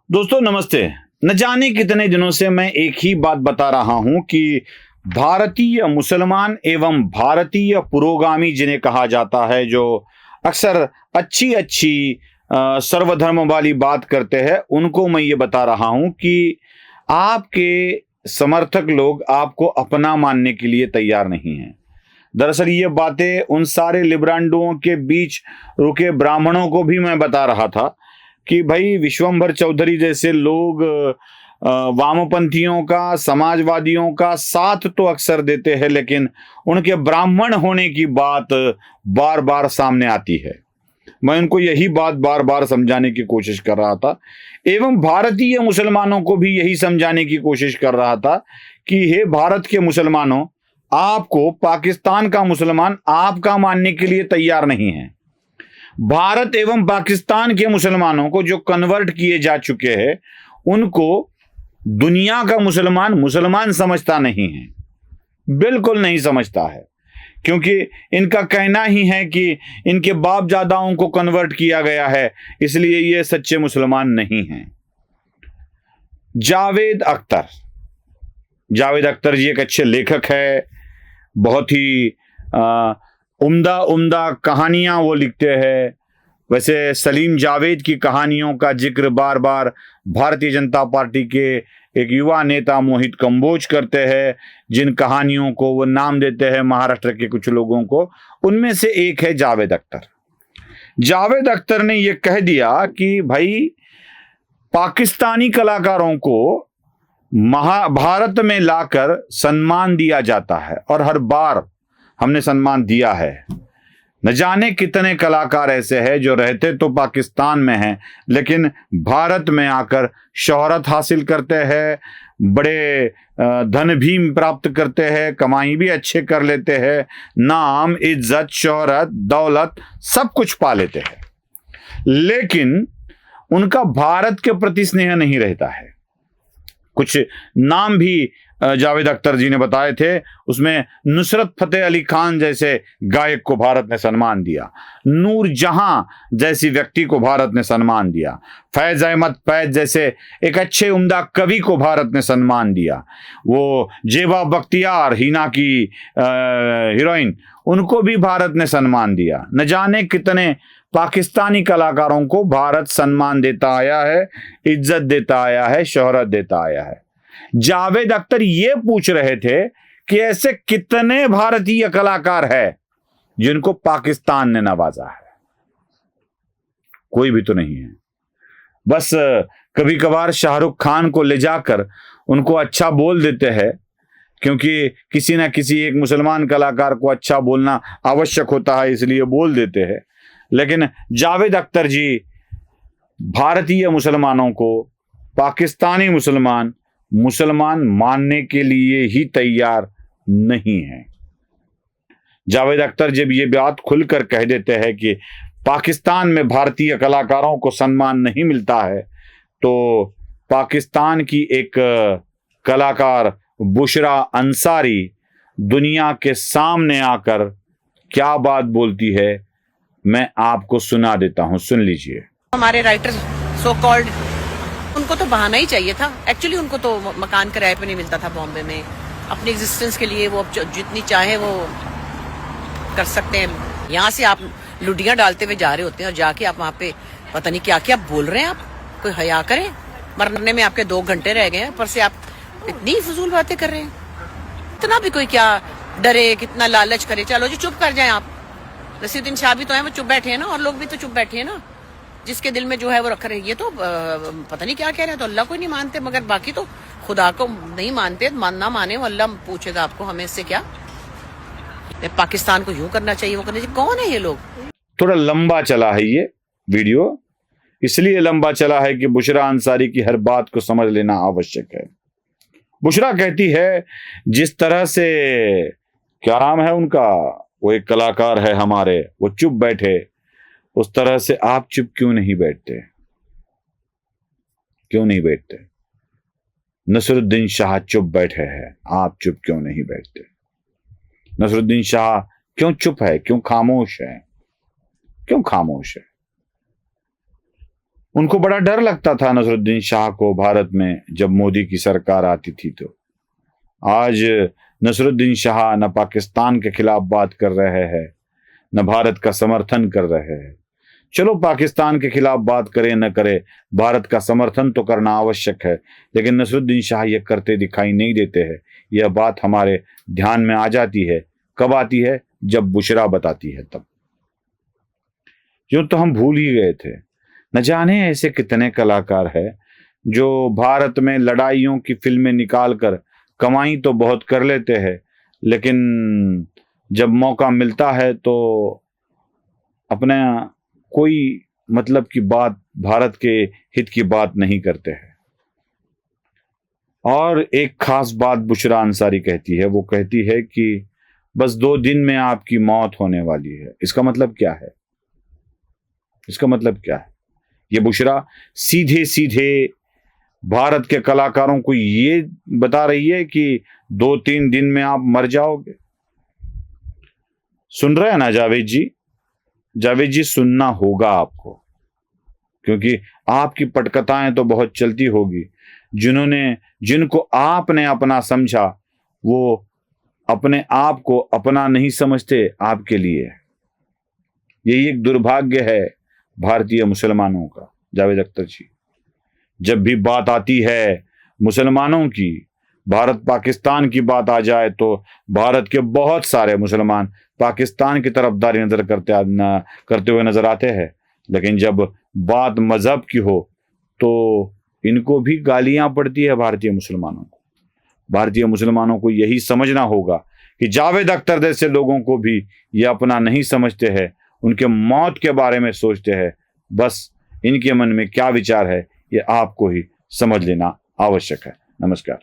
दोस्तों नमस्ते। न जाने कितने दिनों से मैं एक ही बात बता रहा हूं कि भारतीय मुसलमान एवं भारतीय पुरोगामी जिन्हें कहा जाता है, जो अक्सर अच्छी अच्छी सर्वधर्म वाली बात करते हैं, उनको मैं ये बता रहा हूं कि आपके समर्थक लोग आपको अपना मानने के लिए तैयार नहीं हैं। दरअसल ये बातें उन सारे लिब्रांडुओं के बीच रुके ब्राह्मणों को भी मैं बता रहा था कि भाई विश्वंभर चौधरी जैसे लोग वामपंथियों का, समाजवादियों का साथ तो अक्सर देते हैं, लेकिन उनके ब्राह्मण होने की बात बार बार सामने आती है। मैं उनको यही बात बार बार समझाने की कोशिश कर रहा था एवं भारतीय मुसलमानों को भी यही समझाने की कोशिश कर रहा था कि हे भारत के मुसलमानों, आपको पाकिस्तान का मुसलमान आपका मानने के लिए तैयार नहीं है। भारत एवं पाकिस्तान के मुसलमानों को जो कन्वर्ट किए जा चुके हैं, उनको दुनिया का मुसलमान मुसलमान समझता नहीं है, बिल्कुल नहीं समझता है, क्योंकि इनका कहना ही है कि इनके बाप दादाओं को कन्वर्ट किया गया है, इसलिए ये सच्चे मुसलमान नहीं हैं। जावेद अख्तर जी एक अच्छे लेखक है, बहुत ही उम्दा उम्दा कहानियां वो लिखते हैं। वैसे सलीम जावेद की कहानियों का जिक्र बार बार भारतीय जनता पार्टी के एक युवा नेता मोहित कंबोज करते हैं, जिन कहानियों को वो नाम देते हैं महाराष्ट्र के कुछ लोगों को। उनमें से एक है जावेद अख्तर। जावेद अख्तर ने ये कह दिया कि भाई पाकिस्तानी कलाकारों को महाभारत में लाकर सम्मान दिया जाता है और हर बार हमने सम्मान दिया है। न जाने कितने कलाकार ऐसे हैं जो रहते तो पाकिस्तान में हैं, लेकिन भारत में आकर शोहरत हासिल करते हैं, बड़े धन भी प्राप्त करते हैं, कमाई भी अच्छे कर लेते हैं, नाम, इज्जत, शोहरत, दौलत सब कुछ पा लेते हैं, लेकिन उनका भारत के प्रति स्नेह नहीं रहता है। कुछ नाम भी जावेद अख्तर जी ने बताए थे, उसमें नुसरत फतेह अली खान जैसे गायक को भारत ने सम्मान दिया, नूर जहां जैसी व्यक्ति को भारत ने सम्मान दिया, फैज अहमद फैज जैसे एक अच्छे उम्दा कवि को भारत ने सम्मान दिया, वो जेबा बख्तियार हिना की हीरोइन, उनको भी भारत ने सम्मान दिया। न जाने कितने पाकिस्तानी कलाकारों को भारत सम्मान देता आया है, इज्जत देता आया है, शोहरत देता आया है। जावेद अख्तर ये पूछ रहे थे कि ऐसे कितने भारतीय कलाकार हैं जिनको पाकिस्तान ने नवाजा है। कोई भी तो नहीं है। बस कभी कभार शाहरुख खान को ले जाकर उनको अच्छा बोल देते हैं, क्योंकि किसी ना किसी एक मुसलमान कलाकार को अच्छा बोलना आवश्यक होता है, इसलिए बोल देते हैं। लेकिन जावेद अख्तर जी भारतीय मुसलमानों को पाकिस्तानी मुसलमान मानने के लिए ही तैयार नहीं है। जावेद अख्तर जब ये बात खुलकर कह देते हैं कि पाकिस्तान में भारतीय कलाकारों को सम्मान नहीं मिलता है, तो पाकिस्तान की एक कलाकार बुशरा अंसारी दुनिया के सामने आकर क्या बात बोलती है, मैं आपको सुना देता हूं, सुन लीजिए। हमारे राइटर सो कॉल्ड, उनको तो बहाना ही चाहिए था। एक्चुअली उनको तो मकान किराए पे नहीं मिलता था बॉम्बे में, अपनी एग्जिस्टेंस के लिए वो जितनी चाहे वो कर सकते हैं। यहाँ से आप लुडियां डालते हुए जा रहे होते हैं और जाके आप वहाँ पे पता नहीं क्या क्या बोल रहे हैं। आप कोई हया करें, मरने में आपके 2 घंटे रह गए हैं, पर से आप इतनी फजूल बातें कर रहे हैं। इतना भी कोई क्या डरे, कितना लालच करे। चलो जी चुप कर जाए आप। नसीरुद्दीन शाह भी तो है, वो चुप बैठे हैं ना, और लोग भी तो चुप बैठे हैं ना, जिसके दिल में जो है वो रख रहे हैं। ये तो पता नहीं क्या कह रहे हैं, तो अल्लाह को नहीं मानते, मगर बाकी तो खुदा को नहीं मानते। मानना माने, वो अल्लाह पूछेगा आपको, हमें इससे क्या। पाकिस्तान को यूं करना चाहिए, वो करना चाहिए। कौन है ये लोग? थोड़ा लंबा चला है ये वीडियो, इसलिए लंबा चला है कि बुशरा अंसारी की हर बात को समझ लेना आवश्यक है। बुशरा कहती है, जिस तरह से, क्या नाम है उनका, वो एक कलाकार है हमारे, वो चुप बैठे, उस तरह से आप चुप क्यों नहीं बैठते? क्यों नहीं बैठते? नसरुद्दीन शाह चुप बैठे हैं, आप चुप क्यों नहीं बैठते? नसरुद्दीन शाह क्यों चुप है, क्यों खामोश है, क्यों खामोश है? उनको बड़ा डर लगता था नसरुद्दीन शाह को भारत में जब मोदी की सरकार आती थी। तो आज नसरुद्दीन शाह न पाकिस्तान के खिलाफ बात कर रहे हैं, न भारत का समर्थन कर रहे हैं। चलो पाकिस्तान के खिलाफ बात करे न करे, भारत का समर्थन तो करना आवश्यक है, लेकिन नसरुद्दीन शाह ये करते दिखाई नहीं देते हैं। यह बात हमारे ध्यान में आ जाती है, कब आती है? जब बुशरा बताती है तब। यूं तो हम भूल ही गए थे। न जाने ऐसे कितने कलाकार हैं जो भारत में लड़ाइयों की फिल्में निकालकर कमाई तो बहुत कर लेते हैं, लेकिन जब मौका मिलता है तो अपने कोई मतलब की बात, भारत के हित की बात नहीं करते हैं। और एक खास बात बुशरा अंसारी कहती है, वो कहती है कि बस 2 दिन में आपकी मौत होने वाली है। इसका मतलब क्या है? इसका मतलब क्या है? ये बुशरा सीधे सीधे भारत के कलाकारों को ये बता रही है कि 2-3 दिन में आप मर जाओगे। सुन रहे हैं ना जावेद जी? जावेद जी, सुनना होगा आपको, क्योंकि आपकी पटकथाएं तो बहुत चलती होगी। जिनको आपने अपना समझा वो अपने आप को अपना नहीं समझते आपके लिए। यही एक दुर्भाग्य है भारतीय मुसलमानों का। जावेद अख्तर जी, जब भी बात आती है मुसलमानों की, भारत पाकिस्तान की बात आ जाए तो भारत के बहुत सारे मुसलमान पाकिस्तान की तरफदारी करते हुए नजर आते हैं, लेकिन जब बात मजहब की हो तो इनको भी गालियां पड़ती है भारतीय मुसलमानों को। भारतीय मुसलमानों को यही समझना होगा कि जावेद अख्तर जैसे लोगों को भी ये अपना नहीं समझते हैं, उनके मौत के बारे में सोचते हैं। बस इनके मन में क्या विचार है ये आपको ही समझ लेना आवश्यक है। नमस्कार।